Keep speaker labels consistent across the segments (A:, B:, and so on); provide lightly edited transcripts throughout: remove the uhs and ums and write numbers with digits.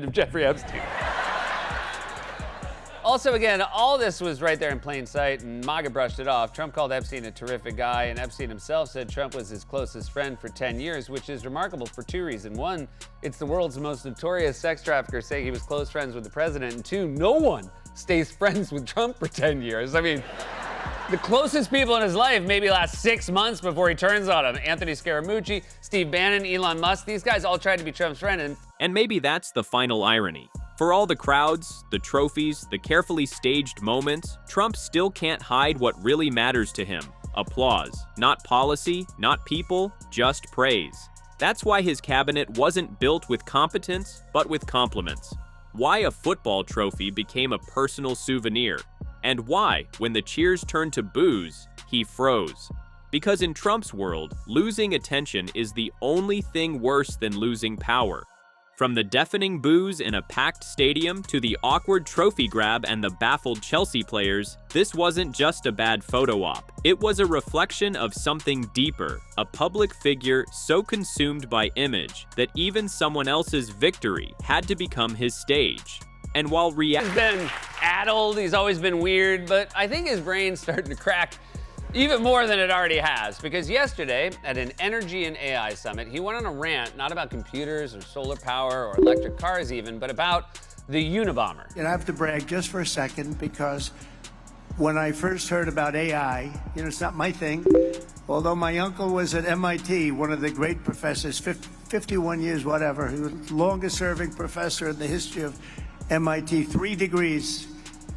A: of Jeffrey Epstein. Also, again, all this was right there in plain sight, and MAGA brushed it off. Trump called Epstein a terrific guy, and Epstein himself said Trump was his closest friend for 10 years, which is remarkable for two reasons. One, it's the world's most notorious sex trafficker saying he was close friends with the president, and two, no one stays friends with Trump for 10 years. I mean, the closest people in his life maybe last 6 months before he turns on him. Anthony Scaramucci, Steve Bannon, Elon Musk, these guys all tried to be Trump's friend.
B: And maybe that's the final irony. For all the crowds, the trophies, the carefully staged moments, Trump still can't hide what really matters to him. Applause. Not policy, not people, just praise. That's why his cabinet wasn't built with competence, but with compliments. Why a football trophy became a personal souvenir. And why, when the cheers turned to boos, he froze. Because in Trump's world, losing attention is the only thing worse than losing power. From the deafening boos in a packed stadium to the awkward trophy grab and the baffled Chelsea players, this wasn't just a bad photo op. It was a reflection of something deeper, a public figure so consumed by image that even someone else's victory had to become his stage. And while
A: He's been addled, he's always been weird, but I think his brain's starting to crack even more than it already has, because yesterday, at an energy and AI summit, he went on a rant, not about computers or solar power or electric cars even, but about the Unabomber.
C: And I have to brag just for a second, because when I first heard about AI, it's not my thing, although my uncle was at MIT, one of the great professors, 51 years, whatever, he was the longest serving professor in the history of MIT, 3 degrees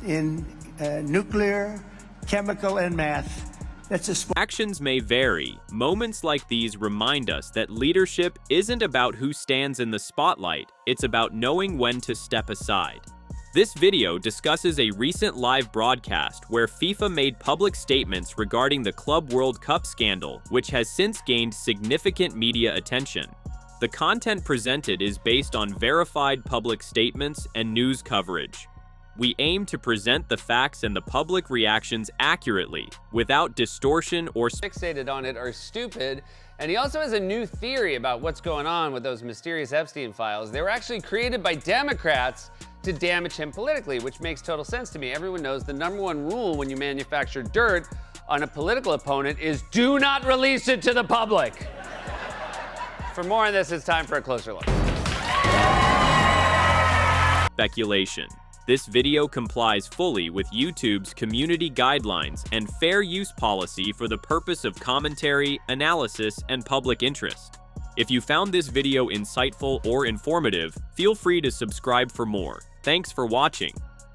C: in nuclear, chemical, and math.
B: Actions may vary. Moments like these remind us that leadership isn't about who stands in the spotlight, it's about knowing when to step aside. This video discusses a recent live broadcast where FIFA made public statements regarding the Club World Cup scandal, which has since gained significant media attention. The content presented is based on verified public statements and news coverage. We aim to present the facts and the public reactions accurately, without distortion or
A: fixated on it are stupid. And he also has a new theory about what's going on with those mysterious Epstein files. They were actually created by Democrats to damage him politically, which makes total sense to me. Everyone knows the #1 rule when you manufacture dirt on a political opponent is do not release it to the public. For more on this, it's time for a closer look.
B: Speculation. This video complies fully with YouTube's community guidelines and fair use policy for the purpose of commentary, analysis, and public interest. If you found this video insightful or informative, feel free to subscribe for more. Thanks for watching.